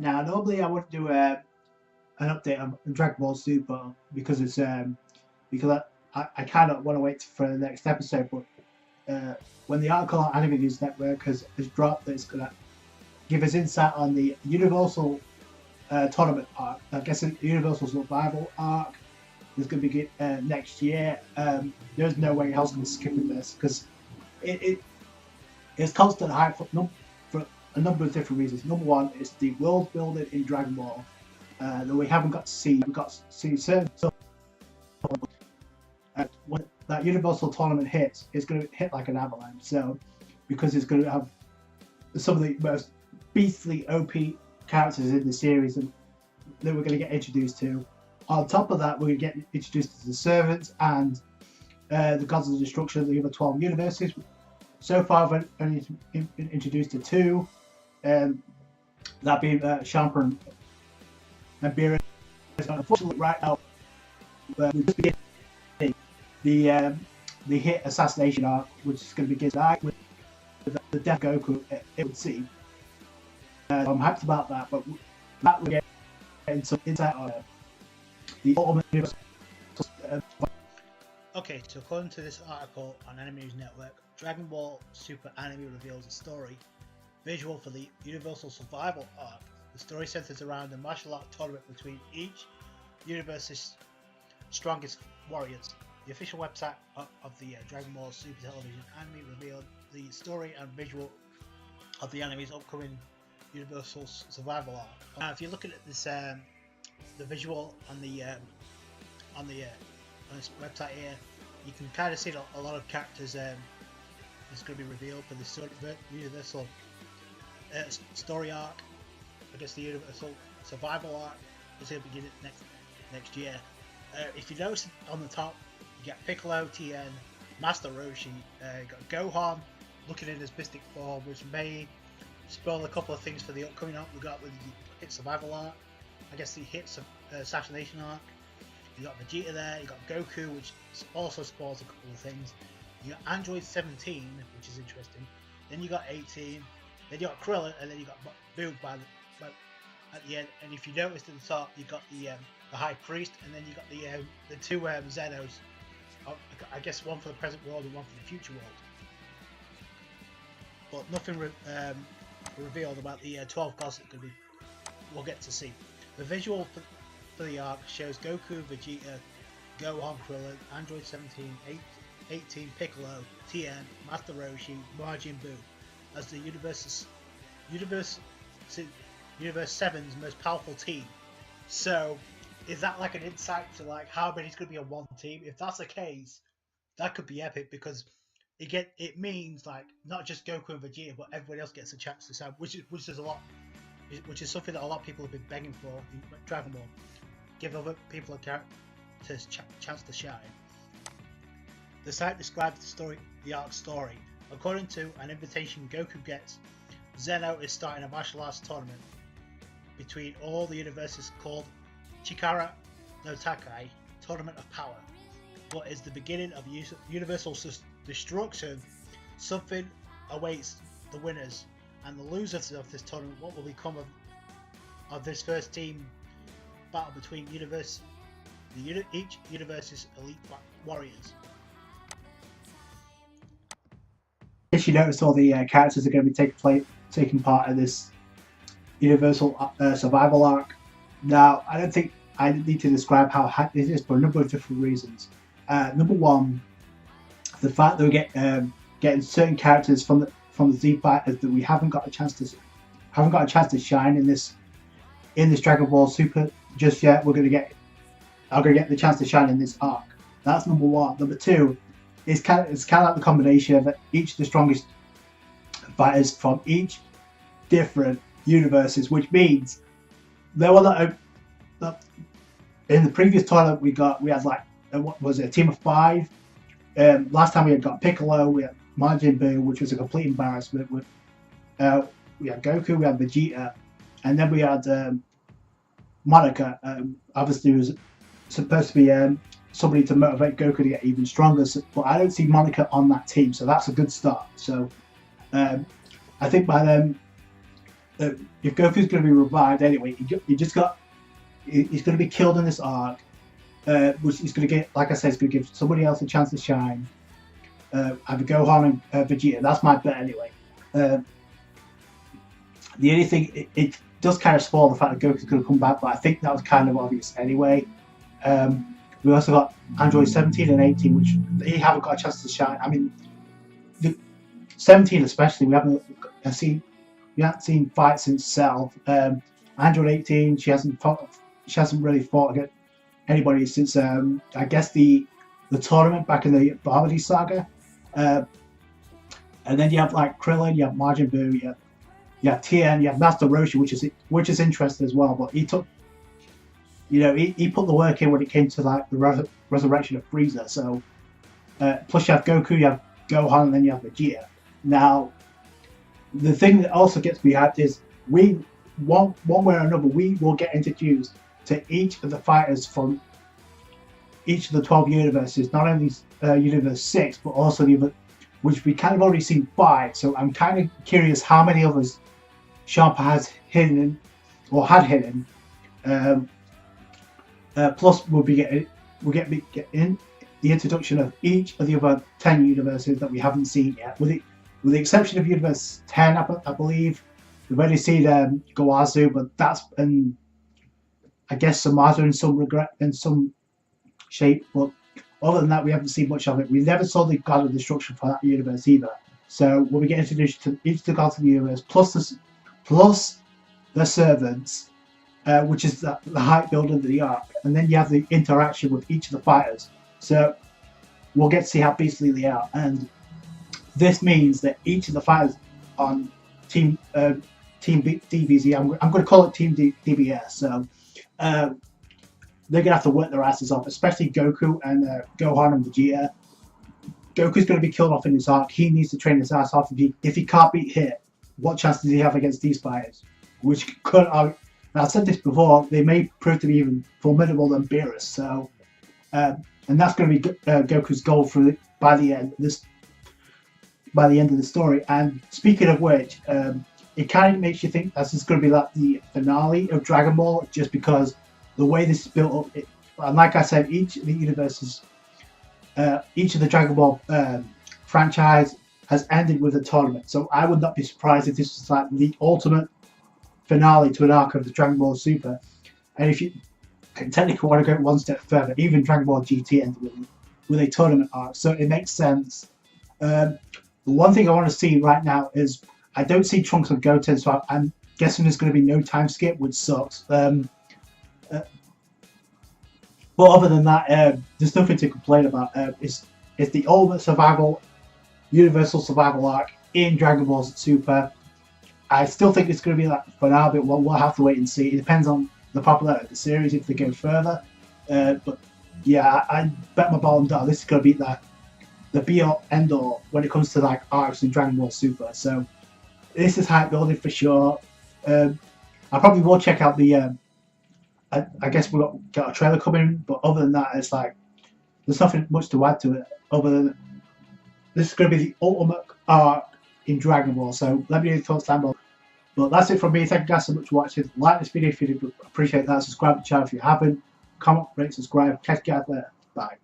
Now, normally I wouldn't do an update on Dragon Ball Super because it's because I kind of want to wait for the next episode. But when the article on Anime News Network has dropped, it's gonna give us insight on the Universal tournament arc. I guess the Universal Survival arc is going to begin next year. There's no way else going to skip this because it's constant hype for a number of different reasons. Number one is the world building in Dragon Ball that we haven't got to see. We've got to see certain. When that Universal tournament hits, it's going to hit like an avalanche. So, because it's going to have some of the most beastly OP characters in the series that we're going to get introduced to. On top of that, we're going to get introduced to the servants and the gods of destruction of the other 12 universes. So far, we've only been introduced to two, that being Champa and Beerus. Unfortunately, right now, we're just beginning the hit assassination arc, which is going to begin tonight with the death of Goku. It would seem. I'm hyped about that, but that we're getting some insight on the ultimate universe. Okay, so according to this article on Anime News Network, Dragon Ball Super Anime reveals a story visual for the Universal Survival arc. The story centers around a martial art tournament between each universe's strongest warriors. The official website of the Dragon Ball Super Television anime revealed the story and visual of the anime's upcoming Universal Survival arc. Now, if you're looking at this, the visual on this website here, you can kind of see a lot of characters that's going to be revealed for the Universal story arc. I guess the Universal Survival arc is going to begin next year. If you notice on the top, you get Piccolo, Tien, Master Roshi, you got Gohan looking in his mystic form, which may spoil a couple of things for the upcoming arc we got with the Hit Survival arc. I guess the Hit Assassination arc. You got Vegeta there, you got Goku, which also spoils a couple of things. You got Android 17, which is interesting. Then you got 18. Then you got Krillin, and then you got Boo at the end. And if you noticed at the top, you got the High Priest, and then you got the two Zenos. I guess one for the present world and one for the future world. But nothing revealed about the 12 gods that we'll get to see. The visual for the arc shows Goku, Vegeta, Gohan, Krillin, Android 17, 18, Piccolo, Tien, Master Roshi, Majin Buu as the Universe 7's most powerful team. So, is that like an insight to like how many's going to be on one team? If that's the case, that could be epic because it means like not just Goku and Vegeta, but everybody else gets a chance to sound, which is a lot, which is something that a lot of people have been begging for in Dragon Ball. Give other people a chance to shine. The site describes the arc story. According to an invitation Goku gets, Zeno is starting a martial arts tournament between all the universes called Chikara no Takai, Tournament of Power. But as the beginning of universal destruction, something awaits the winners and the losers of this tournament. What will become of this first team battle between each universe's elite warriors? If you notice, all the characters are going to be taking part in this Universal Survival arc. Now, I don't think I need to describe how hyped this is for a number of different reasons. Number one, the fact that we're getting certain characters from the Z Fighters that we haven't got a chance to shine in this Dragon Ball Super just yet. I'm going to get the chance to shine in this arc. That's number one. Number two, it's kind of like the combination of each of the strongest fighters from each different universes, which means there were not in the previous tournament we had like what was it, a team of 5. Last time we had got Piccolo, we had Majin Buu, which was a complete embarrassment. We had Goku, we had Vegeta, and then we had Monica. Obviously, was supposed to be somebody to motivate Goku to get even stronger. But I don't see Monica on that team, so that's a good start. So I think by then if Goku's going to be revived anyway, you just got he's going to be killed in this arc, which he's going to get, like I said, he's going to give somebody else a chance to shine. Either Gohan and Vegeta. That's my bet anyway. The only thing it does kind of spoil the fact that Goku's going to come back, but I think that was kind of obvious anyway. We also got Android 17 and 18, which they haven't got a chance to shine. I mean, the 17 especially, we haven't seen fights since Cell. Android 18, she hasn't really fought against anybody since I guess the tournament back in the Barbody saga. And then you have like Krillin, you have Majin Buu, you have Tien, you have Master Roshi, which is interesting as well. But he took, he put the work in when it came to like the resurrection of Frieza. So plus you have Goku, you have Gohan, and then you have Vegeta. Now, the thing that also gets me hyped is one way or another we will get introduced to each of the fighters from each of the 12 universes, not only Universe 6, but also the other, which we kind of already seen 5. So I'm kind of curious how many others Champa has hidden or had hidden. Plus, we'll get in the introduction of each of the other 10 universes that we haven't seen yet, with the exception of Universe 10, I believe. We've already seen Goazu, but that's I guess Samazu in some shape. But other than that, we haven't seen much of it. We never saw the God of Destruction for that universe either. So when we get introduced to each of the gods of the universe, plus the servants, which is the hype build of the arc, and then you have the interaction with each of the fighters. So we'll get to see how beastly they are, and this means that each of the fighters on Team DBZ, I'm going to call it Team DBS. So they're going to have to work their asses off, especially Goku and Gohan and Vegeta. Goku's going to be killed off in this arc. He needs to train his ass off. If he can't beat Hit, what chance does he have against these fighters? Which could, I've said this before, they may prove to be even formidable than Beerus. So, and that's going to be Goku's goal by the end of the story. And speaking of which, it kind of makes you think this is going to be like the finale of Dragon Ball, just because the way this is built up. And like I said, each of the universes, each of the Dragon Ball franchise has ended with a tournament. So I would not be surprised if this was like the ultimate finale to an arc of the Dragon Ball Super. And if you technically want to go one step further, even Dragon Ball GT ended with a tournament arc. So it makes sense. The one thing I want to see right now is I don't see Trunks and Goten, so I'm guessing there's going to be no time skip, which sucks. But other than that, there's nothing to complain about. It's the ultimate universal survival arc in Dragon Ball Super. I still think it's going to be like for now, but we'll have to wait and see. It depends on the popularity of the series if they go further. But yeah, I bet my bottom dollar this is going to be the be-all, end-all when it comes to like arcs in Dragon Ball Super. So this is hype building for sure. I probably will check out the. I guess we've got a trailer coming, but other than that, it's like there's nothing much to add to it. Other than this is going to be the ultimate arc in Dragon Ball. So let me know your thoughts down below. But that's it from me. Thank you guys so much for watching. Like this video if you did, appreciate that. Subscribe to the channel if you haven't. Comment, rate, subscribe. Catch you guys later. Bye.